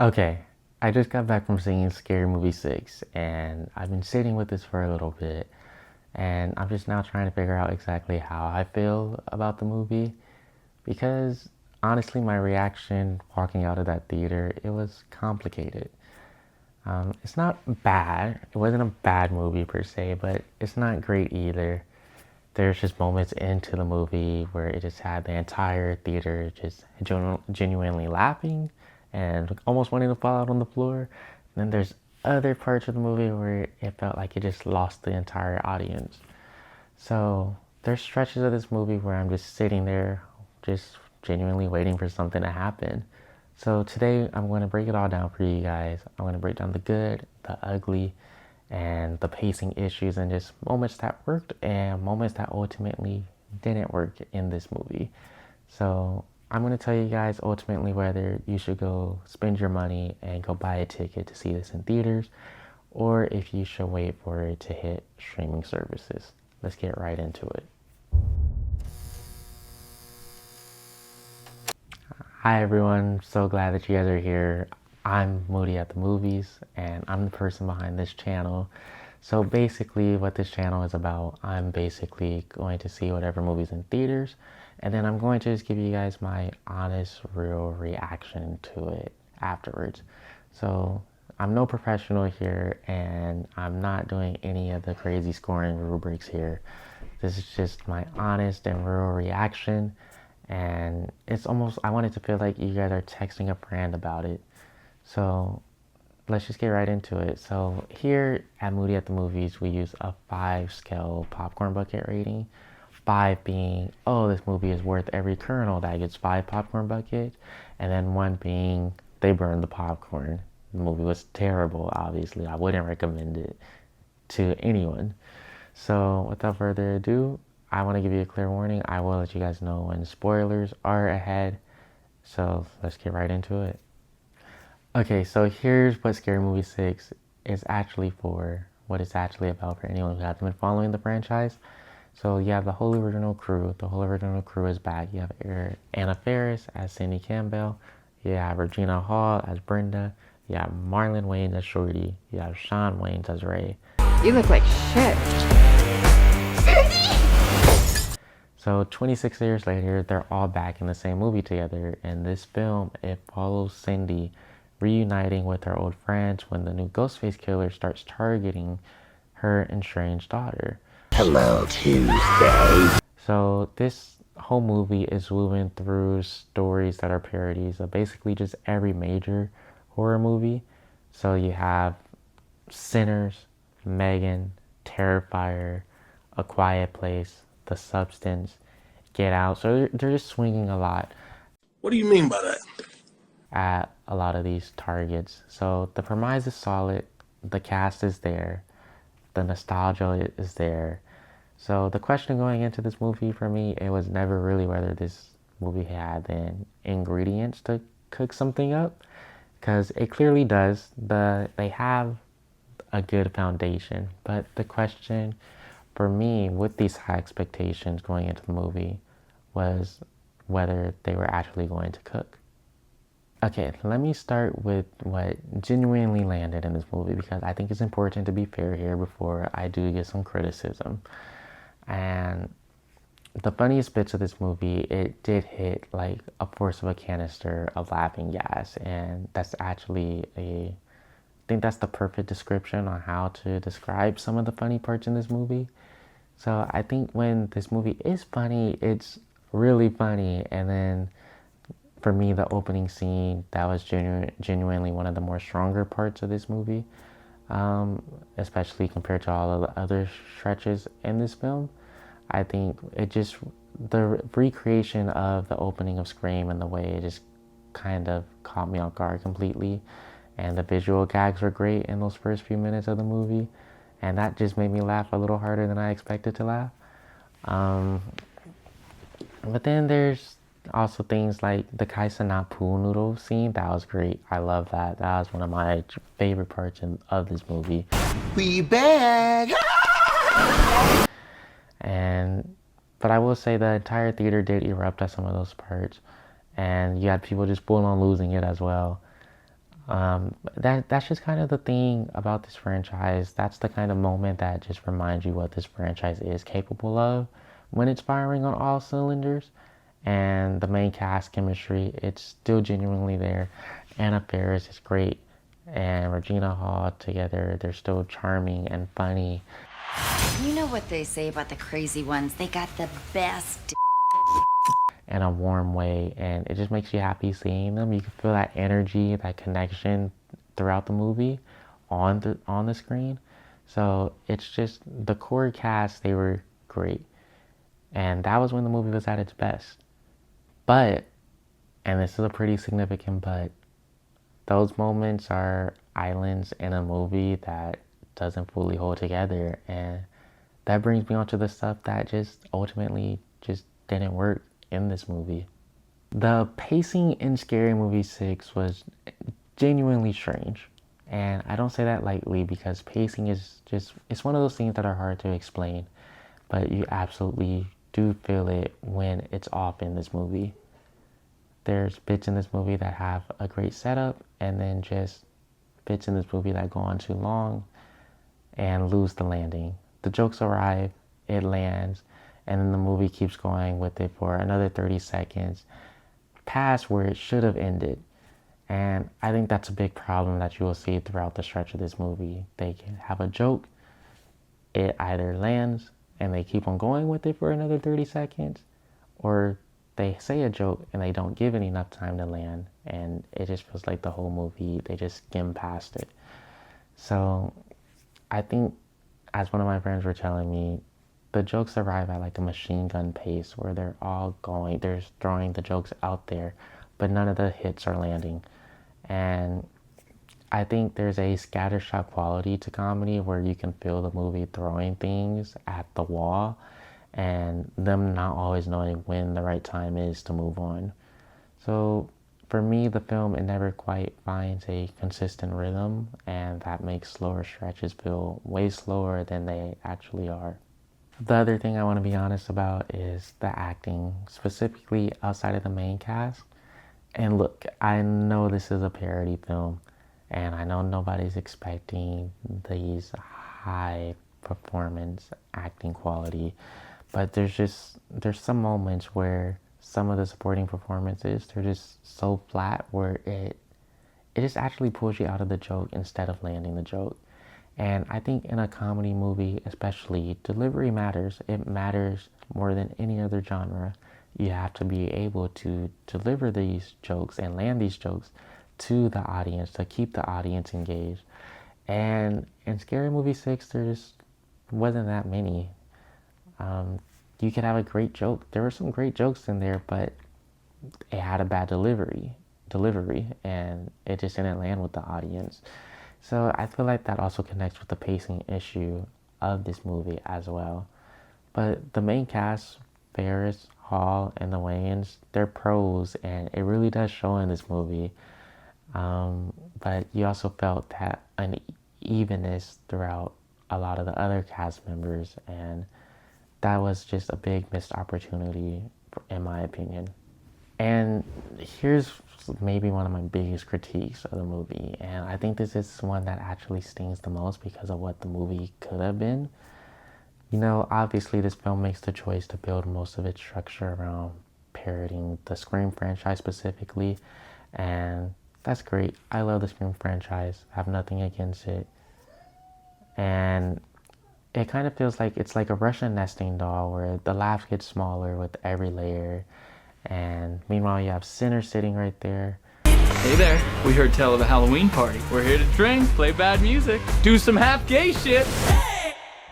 Okay, I just got back from seeing Scary Movie 6, and I've been sitting with this for a little bit, and I'm just now trying to figure out exactly how I feel about the movie, because honestly, my reaction walking out of that theater, it was complicated. It's not bad. It wasn't a bad movie per se, but it's not great either. There's just moments into the movie where it just had the entire theater just genuinely laughing and almost wanting to fall out on the floor. And then there's other parts of the movie where it felt like it just lost the entire audience. So there's stretches of this movie where I'm just sitting there, just genuinely waiting for something to happen. So today I'm going to break it all down for you guys. I'm going to break down the good, the ugly, and the pacing issues, and just moments that worked and moments that ultimately didn't work in this movie. So I'm going to tell you guys ultimately whether you should go spend your money and go buy a ticket to see this in theaters, or if you should wait for it to hit streaming services. Let's get right into it. Hi everyone, so glad that you guys are here. I'm Moody at the Movies, and I'm the person behind this channel. So basically what this channel is about, I'm basically going to see whatever movies in theaters, and then I'm going to just give you guys my honest, real reaction to it afterwards. So I'm no professional here, and I'm not doing any of the crazy scoring rubrics here. This is just my honest and real reaction, and it's almost, I want it to feel like you guys are texting a friend about it. So let's just get right into it. So here at Moody at the Movies, we use a 5 scale popcorn bucket rating. 5 being, oh, this movie is worth every kernel, that gets 5 popcorn buckets. And then 1 being, they burned the popcorn. The movie was terrible, obviously. I wouldn't recommend it to anyone. So without further ado, I want to give you a clear warning. I will let you guys know when spoilers are ahead. So let's get right into it. Okay, so here's what Scary Movie 6 is actually for, what it's actually about for anyone who hasn't been following the franchise. So you have the whole original crew. The whole original crew is back. You have Anna Faris as Cindy Campbell. You have Regina Hall as Brenda. You have Marlon Wayans as Shorty. You have Shawn Wayans as Ray. You look like shit. So 26 years later, they're all back in the same movie together. In this film, it follows Cindy reuniting with her old friends when the new Ghostface killer starts targeting her estranged daughter. Hello, Tuesday. So this whole movie is woven through stories that are parodies of basically just every major horror movie. So you have Sinners, Megan, Terrifier, A Quiet Place, The Substance, Get Out. So they're just swinging a lot. What do you mean by that? At a lot of these targets. So the premise is solid, the cast is there, the nostalgia is there. So the question going into this movie for me, it was never really whether this movie had the ingredients to cook something up, because it clearly does. They have a good foundation, but the question for me with these high expectations going into the movie was whether they were actually going to cook. Okay, let me start with what genuinely landed in this movie, because I think it's important to be fair here before I do get some criticism. And the funniest bits of this movie, it did hit like a force of a canister of laughing gas, and that's actually I think that's the perfect description on how to describe some of the funny parts in this movie. So I think when this movie is funny, it's really funny, and then for me, the opening scene, that was genuinely one of the more stronger parts of this movie, especially compared to all of the other stretches in this film. I think it just, the recreation of the opening of Scream and the way it just kind of caught me off guard completely. And the visual gags were great in those first few minutes of the movie. And that just made me laugh a little harder than I expected to laugh. But then there's also things like the kaisana pool noodle scene. That was great. I love that. That was one of my favorite parts of this movie. We back. But I will say the entire theater did erupt at some of those parts, and you had people just full on losing it as well. That's just kind of the thing about this franchise. That's the kind of moment that just reminds you what this franchise is capable of when it's firing on all cylinders. And the main cast chemistry, it's still genuinely there. Anna Faris is great, and Regina Hall together, they're still charming and funny. You know what they say about the crazy ones? They got the best. In a warm way, and it just makes you happy seeing them. You can feel that energy, that connection throughout the movie on the screen. So it's just the core cast, they were great. And that was when the movie was at its best. But, and this is a pretty significant but, those moments are islands in a movie that doesn't fully hold together. And that brings me on to the stuff that just ultimately just didn't work in this movie. The pacing in Scary Movie 6 was genuinely strange. And I don't say that lightly because pacing is just, it's one of those things that are hard to explain. But you absolutely do feel it when it's off in this movie. There's bits in this movie that have a great setup, and then just bits in this movie that go on too long and lose the landing. The jokes arrive, it lands, and then the movie keeps going with it for another 30 seconds past where it should have ended. And I think that's a big problem that you will see throughout the stretch of this movie. They can have a joke, it either lands and they keep on going with it for another 30 seconds, or they say a joke and they don't give it enough time to land, and it just feels like the whole movie, they just skim past it. So I think, as one of my friends were telling me, the jokes arrive at like a machine gun pace where they're throwing the jokes out there, but none of the hits are landing. And I think there's a scattershot quality to comedy where you can feel the movie throwing things at the wall and them not always knowing when the right time is to move on. So for me, the film, it never quite finds a consistent rhythm, and that makes slower stretches feel way slower than they actually are. The other thing I want to be honest about is the acting, specifically outside of the main cast. And look, I know this is a parody film, and I know nobody's expecting these high performance acting quality, but there's some moments where some of the supporting performances, they're just so flat where it just actually pulls you out of the joke instead of landing the joke. And I think in a comedy movie, especially, delivery matters. It matters more than any other genre. You have to be able to deliver these jokes and land these jokes to the audience to keep the audience engaged. And in Scary Movie 6, there just wasn't that many. You could have a great joke. There were some great jokes in there, but it had a bad delivery, and it just didn't land with the audience. So I feel like that also connects with the pacing issue of this movie as well. But the main cast, Faris, Hall, and the Wayans, they're pros, and it really does show in this movie. But you also felt that unevenness throughout a lot of the other cast members, and that was just a big missed opportunity, in my opinion. And here's maybe one of my biggest critiques of the movie, and I think this is one that actually stings the most because of what the movie could have been. You know, obviously this film makes the choice to build most of its structure around parodying the Scream franchise specifically, and that's great. I love the Scream franchise. I have nothing against it. And it kind of feels like it's like a Russian nesting doll where the laughs get smaller with every layer. And meanwhile, you have Sinner sitting right there. Hey there, we heard tell of a Halloween party. We're here to drink, play bad music, do some half-gay shit.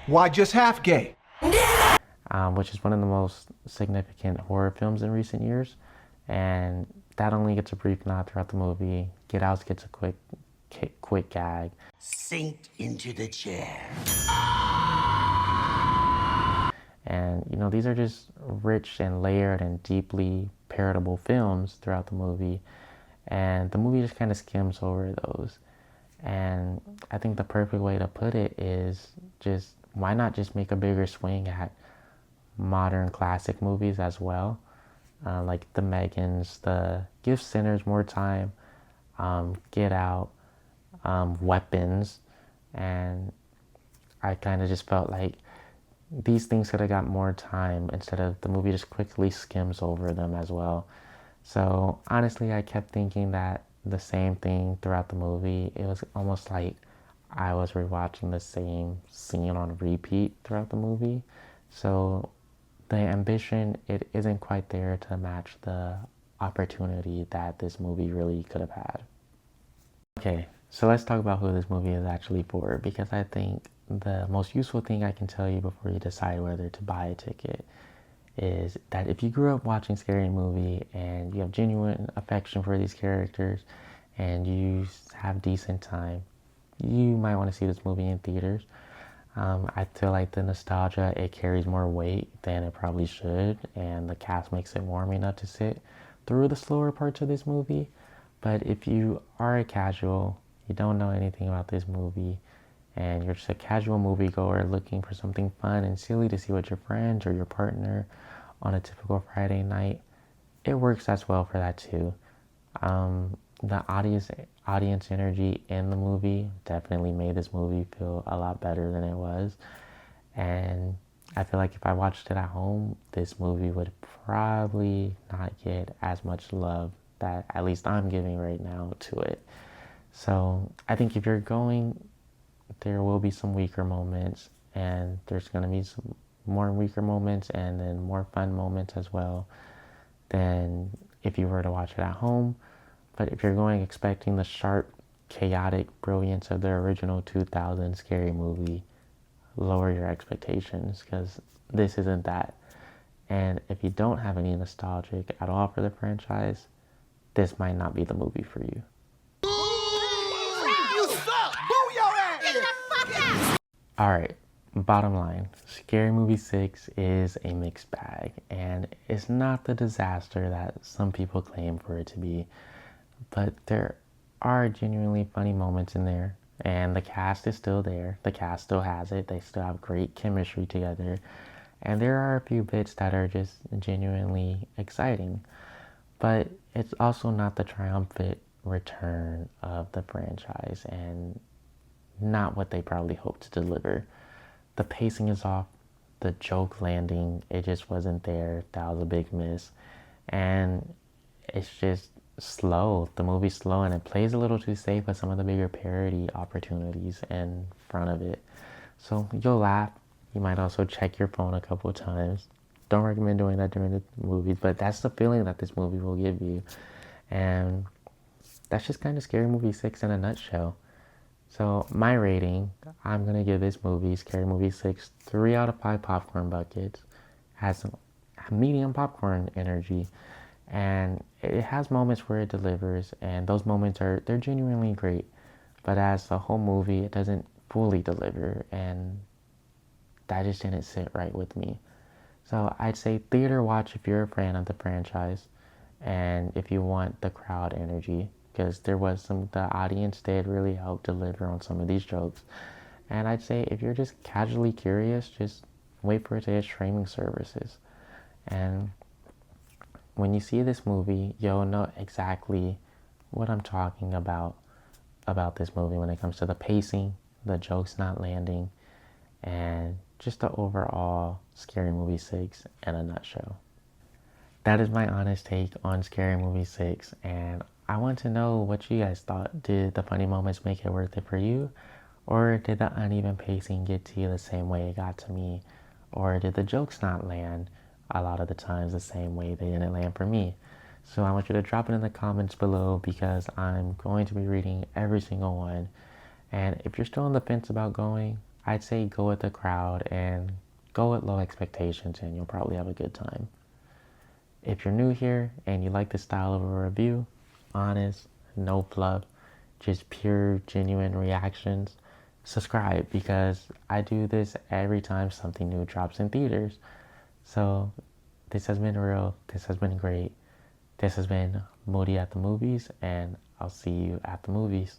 Why just half gay? Which is one of the most significant horror films in recent years. And that only gets a brief nod throughout the movie. Get Out gets a quick gag. Sink into the chair. And, you know, these are just rich and layered and deeply parodiable films throughout the movie. And the movie just kind of skims over those. And I think the perfect way to put it is just, why not just make a bigger swing at modern classic movies as well? Like the Megans, give Sinners more time. Get Out, Weapons, and I kind of just felt like these things could have got more time instead of the movie just quickly skims over them as well. So honestly, I kept thinking that the same thing throughout the movie. It was almost like I was rewatching the same scene on repeat throughout the movie. So the ambition, it isn't quite there to match the opportunity that this movie really could have had. Okay, so let's talk about who this movie is actually for, because I think the most useful thing I can tell you before you decide whether to buy a ticket is that if you grew up watching Scary Movie and you have genuine affection for these characters and you have decent time, you might want to see this movie in theaters. I feel like the nostalgia, it carries more weight than it probably should, and the cast makes it warming enough to sit through the slower parts of this movie. But if you are a casual, you don't know anything about this movie, and you're just a casual moviegoer looking for something fun and silly to see with your friends or your partner on a typical Friday night, it works as well for that too. The audience energy in the movie definitely made this movie feel a lot better than it was. And I feel like if I watched it at home, this movie would probably not get as much love that at least I'm giving right now to it. So I think if you're going, there will be some weaker moments, and there's going to be some more weaker moments and then more fun moments as well than if you were to watch it at home. But if you're going expecting the sharp, chaotic brilliance of the original 2000 Scary Movie, lower your expectations, because this isn't that. And if you don't have any nostalgic at all for the franchise, this might not be the movie for you. You suck! Boo your ass! Alright, bottom line, Scary Movie 6 is a mixed bag, and it's not the disaster that some people claim for it to be, but there are genuinely funny moments in there, and the cast is still there. The cast still has it. They still have great chemistry together, and there are a few bits that are just genuinely exciting, but it's also not the triumphant return of the franchise, and not what they probably hoped to deliver. The pacing is off. The joke landing, it just wasn't there. That was a big miss. And it's just slow. The movie's slow, and it plays a little too safe with some of the bigger parody opportunities in front of it. So you'll laugh. You might also check your phone a couple of times. Don't recommend doing that during the movies, but that's the feeling that this movie will give you. And that's just kind of Scary Movie 6 in a nutshell. So my rating, I'm going to give this movie, Scary Movie 6, 3 out of 5 popcorn buckets. Has some medium popcorn energy, and it has moments where it delivers, and those moments they're genuinely great. But as the whole movie, it doesn't fully deliver, and that just didn't sit right with me. So I'd say theater watch if you're a fan of the franchise, and if you want the crowd energy, because the audience did really help deliver on some of these jokes. And I'd say if you're just casually curious, just wait for it to hit streaming services. And when you see this movie, you'll know exactly what I'm talking about this movie when it comes to the pacing, the jokes not landing, and just the overall Scary Movie 6 in a nutshell. That is my honest take on Scary Movie 6, and I want to know what you guys thought. Did the funny moments make it worth it for you? Or did the uneven pacing get to you the same way it got to me? Or did the jokes not land a lot of the times the same way they didn't land for me? So I want you to drop it in the comments below, because I'm going to be reading every single one. And if you're still on the fence about going, I'd say go with the crowd and go with low expectations, and you'll probably have a good time. If you're new here and you like this style of a review, honest, no fluff, just pure, genuine reactions, subscribe, because I do this every time something new drops in theaters. So this has been real. This has been great. This has been Moody at the Movies, and I'll see you at the movies.